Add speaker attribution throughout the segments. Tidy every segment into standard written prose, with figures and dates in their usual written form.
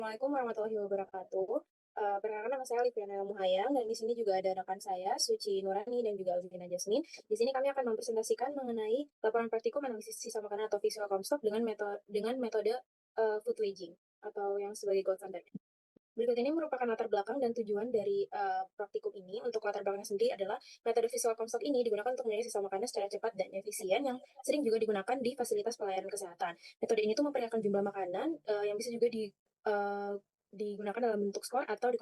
Speaker 1: Assalamualaikum warahmatullahi wabarakatuh. Perkenalkan nama saya Liviana Muhayang dan di sini juga ada rekan saya Suci Nurani dan juga Alvina Jasmine. Di sini kami akan mempresentasikan mengenai laporan praktikum analisis sisa makanan atau visual comstock dengan metode food weighing atau yang sebagai gold standard. Berikut ini merupakan latar belakang dan tujuan dari praktikum ini. Untuk latar belakangnya sendiri adalah metode visual comstock ini digunakan untuk menilai sisa makanan secara cepat dan efisien yang sering juga digunakan di fasilitas pelayanan kesehatan. Metode ini tuh memperlihatkan jumlah makanan yang bisa juga digunakan dalam bentuk skor atau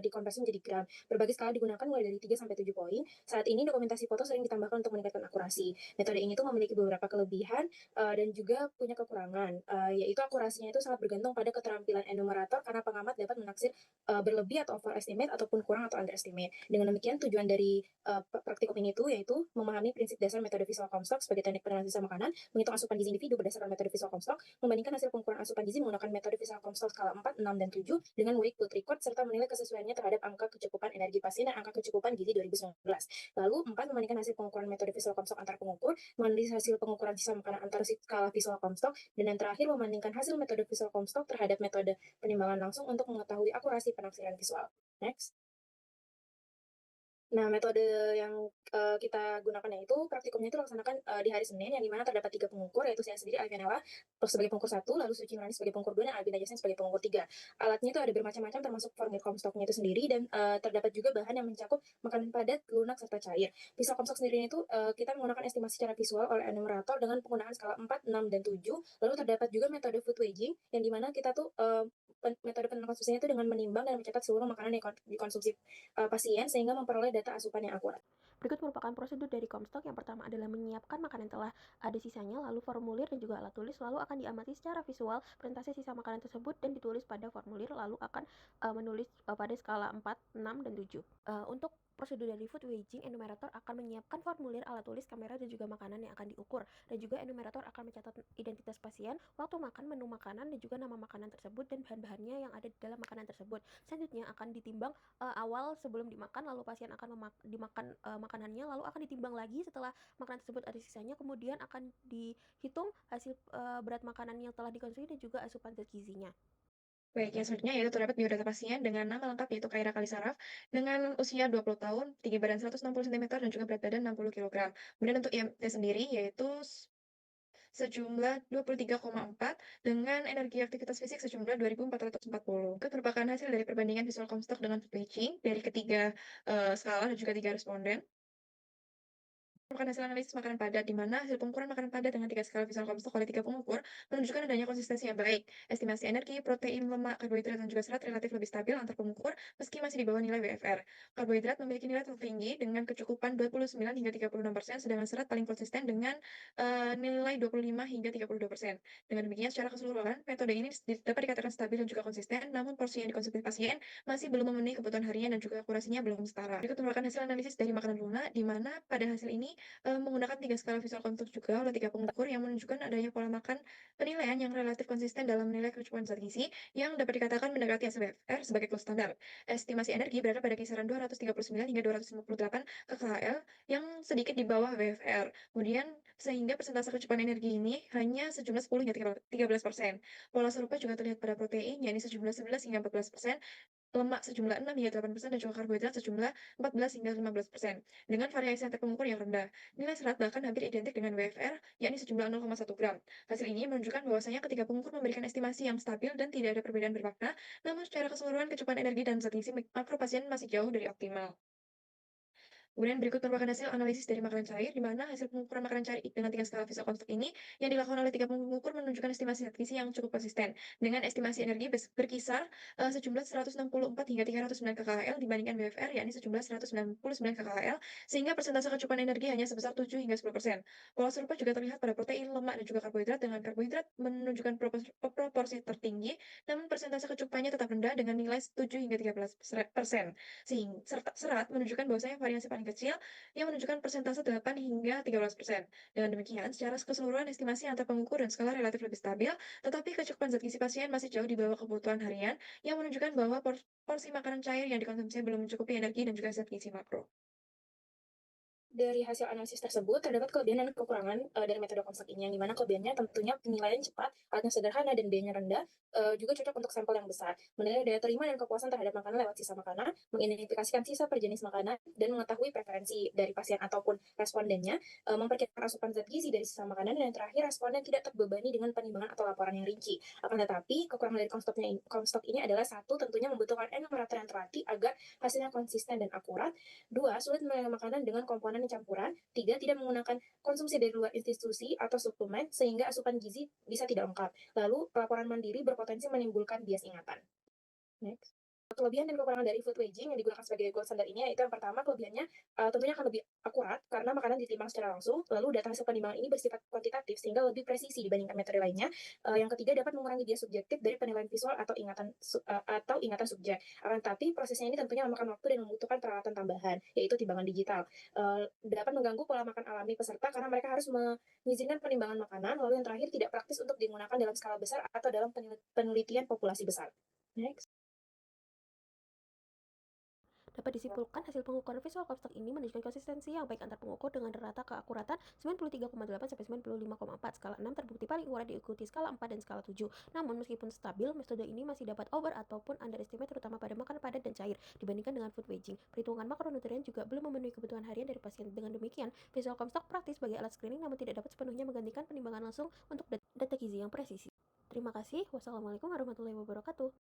Speaker 1: dikonversi menjadi gram. Berbagai skala digunakan mulai dari 3 sampai 7 poin. Saat ini dokumentasi foto sering ditambahkan untuk meningkatkan akurasi. Metode ini tuh memiliki beberapa kelebihan dan juga punya kekurangan, yaitu akurasinya itu sangat bergantung pada keterampilan enumerator karena pengamat dapat menaksir berlebih atau overestimate ataupun kurang atau underestimate. Dengan demikian tujuan dari praktikum ini tuh yaitu memahami prinsip dasar metode visual Comstock sebagai teknik penilaian sisa makanan, menghitung asupan gizi individu berdasarkan metode visual Comstock, membandingkan hasil pengukuran asupan gizi menggunakan metode visual Comstock skala 4, 6, dan 7 dengan weight food record serta menilai kesesuaiannya terhadap angka kecukupan energi pasien dan angka kecukupan gizi 2019. Lalu 4, membandingkan hasil pengukuran metode visual Comstock antar pengukur, menganalisis hasil pengukuran sisa makanan antar skala visual Comstock, dan yang terakhir membandingkan hasil metode visual Comstock terhadap metode penimbangan langsung untuk mengetahui akurasi penafsiran visual. Next. Nah, metode yang kita gunakan yaitu praktikumnya itu dilaksanakan di hari Senin, yang dimana terdapat 3 pengukur, yaitu saya sendiri, Alvianella, sebagai pengukur 1, lalu Suci Nurani sebagai pengukur 2, dan Albina Jasmine sebagai pengukur 3. Alatnya itu ada bermacam-macam termasuk formulir Comstocknya itu sendiri, dan terdapat juga bahan yang mencakup makanan padat, lunak, serta cair. Visual Comstock sendiri itu kita menggunakan estimasi secara visual oleh enumerator dengan penggunaan skala 4, 6, dan 7. Lalu terdapat juga metode food weighing, yang dimana kita tuh metode penentuan konsumsinya itu dengan menimbang dan mencatat seluruh makanan yang dikonsumsi pasien sehingga memperoleh data asupan yang akurat.
Speaker 2: Berikut merupakan prosedur dari Comstock. Yang pertama adalah menyiapkan makanan yang telah ada sisanya, lalu formulir dan juga alat tulis, lalu akan diamati secara visual presentasi sisa makanan tersebut dan ditulis pada formulir, lalu akan menulis pada skala 4, 6, dan 7. Untuk prosedur dari food weighing, enumerator akan menyiapkan formulir, alat tulis, kamera, dan juga makanan yang akan diukur. Dan juga enumerator akan mencatat identitas pasien, waktu makan, menu makanan, dan juga nama makanan tersebut dan bahan-bahannya yang ada di dalam makanan tersebut. Selanjutnya akan ditimbang awal sebelum dimakan, lalu pasien akan dimakan makanannya, lalu akan ditimbang lagi setelah makanan tersebut ada sisanya, kemudian akan dihitung hasil berat makanan yang telah dikonsumsi dan juga asupan zat gizinya.
Speaker 1: Baik, yang selanjutnya yaitu terdapat biodata pasien dengan nama lengkap yaitu Khaira Kalisaraf dengan usia 20 tahun, tinggi badan 160 cm dan juga berat badan 60 kg. Kemudian untuk IMT sendiri yaitu sejumlah 23,4 dengan energi aktivitas fisik sejumlah 2.440. Itu merupakan hasil dari perbandingan visual Comstock dengan food weighing dari ketiga skala dan juga 3 responden. Merupakan hasil analisis makanan padat, di mana hasil pengukuran makanan padat dengan 3 skala visual Comstock oleh 3 pengukur menunjukkan adanya konsistensi yang baik. Estimasi energi, protein, lemak, karbohidrat, dan juga serat relatif lebih stabil antar pengukur meski masih di bawah nilai WFR. Karbohidrat memiliki nilai tertinggi dengan kecukupan 29 hingga 36%, sedangkan serat paling konsisten dengan nilai 25 hingga 32%. Dengan demikian, secara keseluruhan, metode ini dapat dikatakan stabil dan juga konsisten, namun porsi yang dikonsumsi pasien masih belum memenuhi kebutuhan harian dan juga akurasinya belum setara. Berikut merupakan hasil analisis dari makanan lunak, di mana pada hasil ini menggunakan 3 skala visual Comstock juga oleh 3 pengukur yang menunjukkan adanya pola makan penilaian yang relatif konsisten dalam menilai kecukupan zat gizi yang dapat dikatakan mendekati SWFR sebagai gold standar. Estimasi energi berada pada kisaran 239 hingga 258 kcal yang sedikit di bawah WFR. Kemudian sehingga persentase kecukupan energi ini hanya sejumlah 10 hingga 13%. Pola serupa juga terlihat pada protein, yakni sejumlah 11 hingga 14%, lemak sejumlah 6 hingga 8%, dan juga karbohidrat sejumlah 14 hingga 15%, dengan variasi antar pengukur yang rendah. Nilai serat bahkan hampir identik dengan WFR, yakni sejumlah 0,1 gram. Hasil ini menunjukkan bahwasanya ketiga pengukur memberikan estimasi yang stabil dan tidak ada perbedaan bermakna, namun secara keseluruhan kecukupan energi dan zat gizi makro pasien masih jauh dari optimal. Kemudian berikut merupakan hasil analisis dari makanan cair, di mana hasil pengukuran makanan cair dengan 3 skala visual Comstock ini yang dilakukan oleh 3 pengukur menunjukkan estimasi zat gizi yang cukup konsisten, dengan estimasi energi berkisar sejumlah 164 hingga 309 kcal dibandingkan BFR, yakni sejumlah 199 kcal, sehingga persentase kecukupan energi hanya sebesar 7 hingga 10%. Pola serupa juga terlihat pada protein, lemak, dan juga karbohidrat, dengan karbohidrat menunjukkan proporsi tertinggi, namun persentase kecukupannya tetap rendah dengan nilai 7 hingga 13%. Serta serat menunjukkan bahwasanya variasi paling kecil yang menunjukkan persentase 8 hingga 13%. Dengan demikian, secara keseluruhan estimasi antar pengukur dan skala relatif lebih stabil, tetapi kecukupan zat gizi pasien masih jauh di bawah kebutuhan harian yang menunjukkan bahwa porsi makanan cair yang dikonsumsi belum mencukupi energi dan juga zat gizi makro. Dari hasil analisis tersebut, terdapat kelebihan dan kekurangan dari metode Comstock ini, yang dimana kelebihannya tentunya penilaian cepat, alatnya sederhana, dan biayanya rendah, juga cocok untuk sampel yang besar. Menilai daya terima dan kepuasan terhadap makanan lewat sisa makanan, mengidentifikasikan sisa per jenis makanan, dan mengetahui preferensi dari pasien ataupun respondennya, memperkirakan asupan zat gizi dari sisa makanan, dan yang terakhir, responden tidak terbebani dengan penimbangan atau laporan yang rinci. Akan tetapi, kekurangan dari Comstock ini adalah satu, tentunya membutuhkan enumerator yang terlatih agar hasilnya konsisten dan akurat. Dua, sulit menilai makanan dengan komponen campuran. Tiga, tidak menggunakan konsumsi dari luar institusi atau suplemen sehingga asupan gizi bisa tidak lengkap. Lalu, pelaporan mandiri berpotensi menimbulkan bias ingatan. Next. Kelebihan dan kekurangan dari food waging yang digunakan sebagai gold standard ini yaitu yang pertama kelebihannya tentunya akan lebih akurat karena makanan ditimbang secara langsung, lalu data hasil penimbangan ini bersifat kuantitatif sehingga lebih presisi dibandingkan metode lainnya. Yang ketiga dapat mengurangi bias subjektif dari penilaian visual atau ingatan subjek. Akan tetapi prosesnya ini tentunya memakan waktu dan membutuhkan peralatan tambahan yaitu timbangan digital. Dapat mengganggu pola makan alami peserta karena mereka harus mengizinkan penimbangan makanan, lalu yang terakhir tidak praktis untuk digunakan dalam skala besar atau dalam penelitian populasi besar. Next.
Speaker 2: Dapat disimpulkan, hasil pengukuran visual Comstock ini menunjukkan konsistensi yang baik antar pengukur dengan rata keakuratan 93,8 sampai 95,4. Skala 6 terbukti paling akurat diikuti skala 4 dan skala 7. Namun meskipun stabil, metode ini masih dapat over ataupun underestimate terutama pada makanan padat dan cair dibandingkan dengan food waging. Perhitungan makronutrien juga belum memenuhi kebutuhan harian dari pasien. Dengan demikian, visual Comstock praktis sebagai alat screening namun tidak dapat sepenuhnya menggantikan penimbangan langsung untuk data gizi yang presisi. Terima kasih. Wassalamualaikum warahmatullahi wabarakatuh.